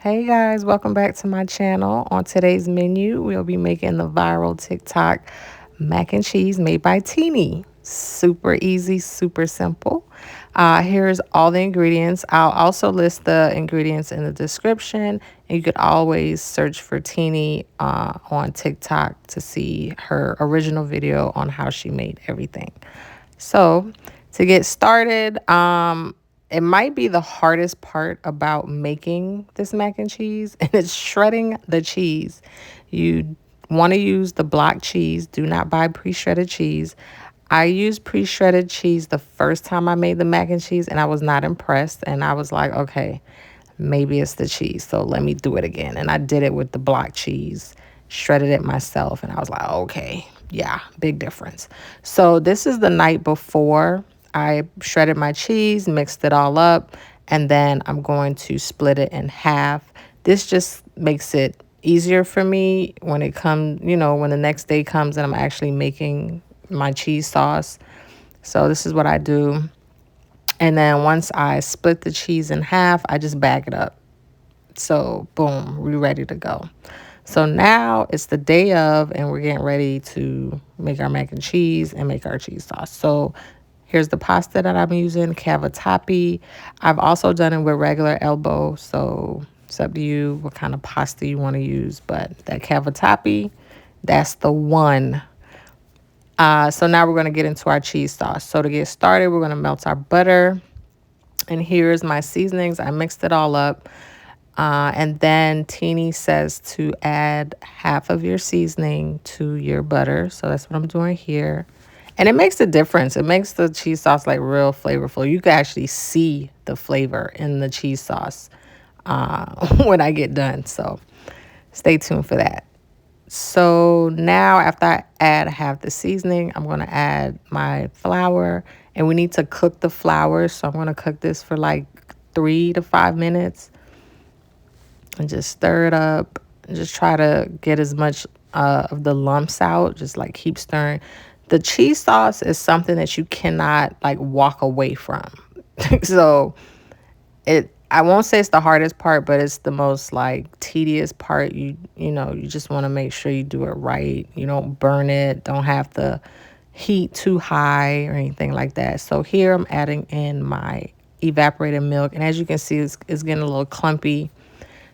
Hey guys, welcome back to my channel. On today's menu, we'll be making the viral TikTok mac and cheese made by Teeny. Super easy, super simple. Here's all the ingredients. I'll also list the ingredients in the description, and you could always search for Teeny on TikTok to see her original video on how she made everything. So, to get started, it might be the hardest part about making this mac and cheese, and it's shredding the cheese. You want to use the block cheese. Do not buy pre-shredded cheese. I used pre-shredded cheese the first time I made the mac and cheese, and I was not impressed. And I was like, okay, maybe it's the cheese. So let me do it again. And I did it with the block cheese, shredded it myself, and I was like, okay, yeah, big difference. So this is the night before. I shredded my cheese, mixed it all up, and then I'm going to split it in half. This just makes it easier for me when it comes, when the next day comes and I'm actually making my cheese sauce. So this is what I do. And then once I split the cheese in half, I just bag it up. So boom, we're ready to go. So now it's the day of, and we're getting ready to make our mac and cheese and make our cheese sauce. So here's the pasta that I'm using, cavatappi. I've also done it with regular elbow, so it's up to you what kind of pasta you want to use. But that cavatappi, that's the one. So now we're going to get into our cheese sauce. So to get started, we're going to melt our butter. And here's my seasonings. I mixed it all up. And then Teeny says to add half of your seasoning to your butter. So that's what I'm doing here. And it makes a difference. It makes the cheese sauce like real flavorful. You can actually see the flavor in the cheese sauce when I get done. So stay tuned for that. So now after I add half the seasoning, I'm going to add my flour. And we need to cook the flour. So I'm going to cook this for like 3 to 5 minutes. And just stir it up and just try to get as much of the lumps out. Just like keep stirring. The cheese sauce is something that you cannot like walk away from. So I won't say it's the hardest part, but it's the most like tedious part. You just want to make sure you do it right. You don't burn it. Don't have the heat too high or anything like that. So here I'm adding in my evaporated milk. And as you can see, it's getting a little clumpy.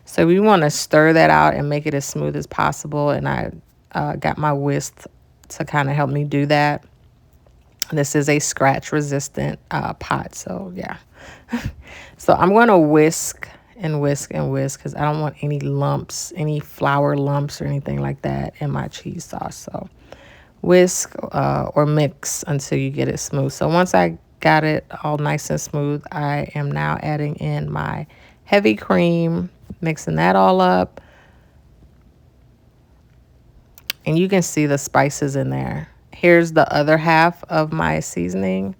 So we want to stir that out and make it as smooth as possible. And I got my whisk to kind of help me do that. This is a scratch resistant pot. So yeah. So I'm going to whisk and whisk and whisk because I don't want any lumps, any flour lumps or anything like that in my cheese sauce. So whisk or mix until you get it smooth. So once I got it all nice and smooth, I am now adding in my heavy cream, mixing that all up. And you can see the spices in there. Here's the other half of my seasoning.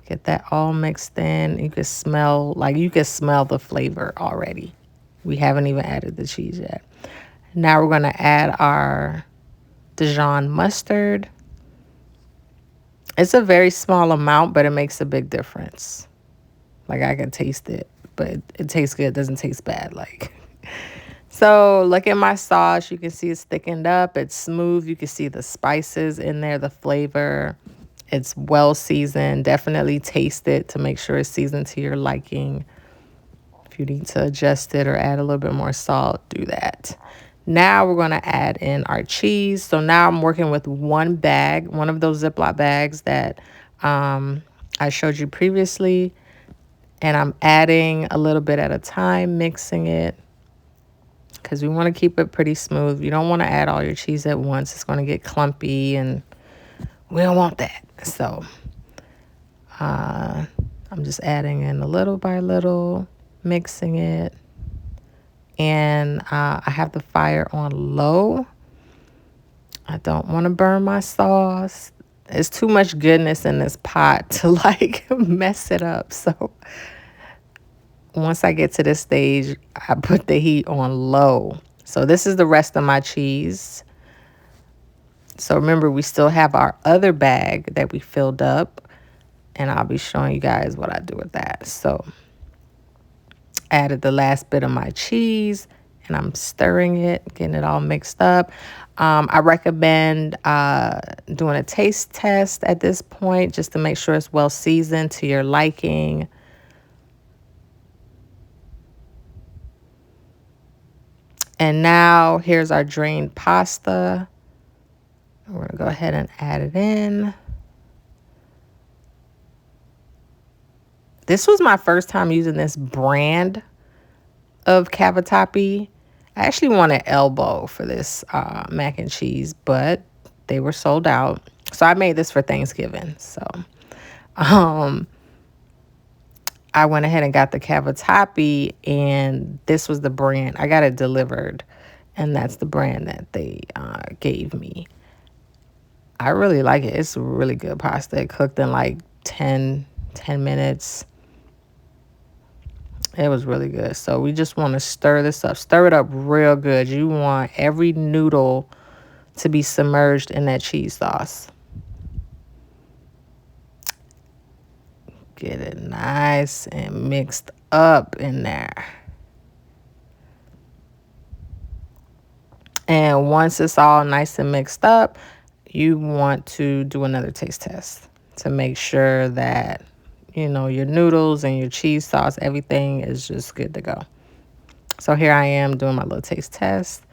Get that all mixed in. You can smell the flavor already. We haven't even added the cheese yet. Now we're going to add our Dijon mustard. It's a very small amount, but it makes a big difference. Like I can taste it, but it tastes good. It doesn't taste bad. So look at my sauce. You can see it's thickened up. It's smooth. You can see the spices in there, the flavor. It's well seasoned. Definitely taste it to make sure it's seasoned to your liking. If you need to adjust it or add a little bit more salt, do that. Now we're going to add in our cheese. So now I'm working with one bag, one of those Ziploc bags that I showed you previously. And I'm adding a little bit at a time, mixing it. Because we want to keep it pretty smooth. You don't want to add all your cheese at once. It's going to get clumpy and we don't want that. So I'm just adding in a little by little, mixing it. And I have the fire on low. I don't want to burn my sauce. There's too much goodness in this pot to like mess it up. So once I get to this stage, I put the heat on low. So this is the rest of my cheese. So remember, we still have our other bag that we filled up. And I'll be showing you guys what I do with that. So added the last bit of my cheese, and I'm stirring it, getting it all mixed up. I recommend doing a taste test at this point just to make sure it's well seasoned to your liking. And now here's our drained pasta. We're going to go ahead and add it in. This was my first time using this brand of cavatappi. I actually wanted elbow for this mac and cheese, but they were sold out. So I made this for Thanksgiving. So I went ahead and got the cavatappi, and this was the brand. I got it delivered, and that's the brand that they gave me. I really like it. It's really good pasta. It cooked in like 10 minutes. It was really good. So we just want to stir this up. Stir it up real good. You want every noodle to be submerged in that cheese sauce. Get it nice and mixed up in there. And once it's all nice and mixed up, you want to do another taste test to make sure that, you know, your noodles and your cheese sauce, everything is just good to go. So here I am doing my little taste test.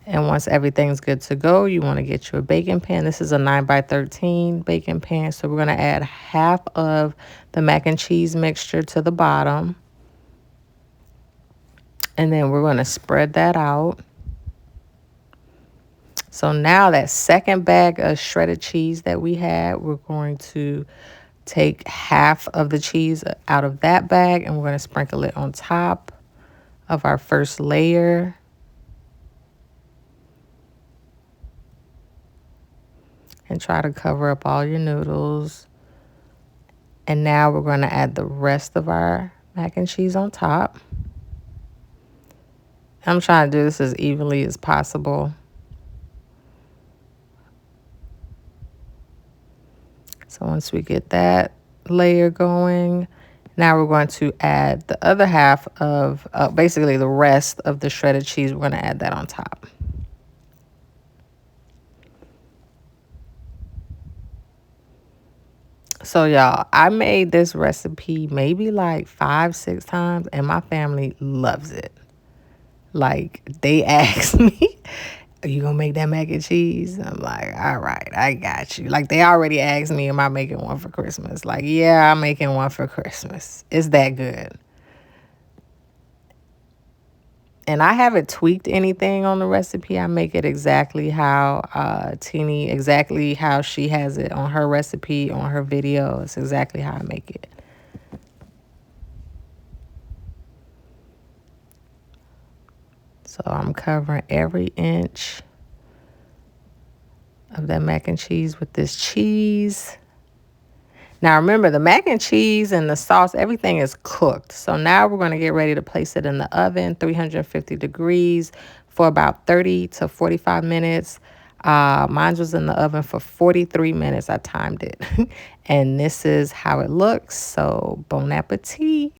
And once everything's good to go, you want to get you a baking pan. This is a 9x13 baking pan. So we're going to add half of the mac and cheese mixture to the bottom. And then we're going to spread that out. So now that second bag of shredded cheese that we had, we're going to take half of the cheese out of that bag, and we're going to sprinkle it on top of our first layer. And try to cover up all your noodles. And now we're going to add the rest of our mac and cheese on top. I'm trying to do this as evenly as possible. So once we get that layer going, now we're going to add the other half of, basically the rest of the shredded cheese. We're going to add that on top. So y'all, I made this recipe maybe like 5-6 times, and my family loves it. Like, they ask me, are you gonna make that mac and cheese? I'm like, all right, I got you. Like, they already asked me, am I making one for Christmas? Like, yeah, I'm making one for Christmas. It's that good. And I haven't tweaked anything on the recipe. I make it exactly how Teeny, exactly how she has it on her recipe, on her video. It's exactly how I make it. So I'm covering every inch of that mac and cheese with this cheese. Now remember, the mac and cheese and the sauce, everything is cooked. So now we're going to get ready to place it in the oven, 350 degrees for about 30 to 45 minutes. Mine was in the oven for 43 minutes. I timed it. And this is how it looks. So bon appetit.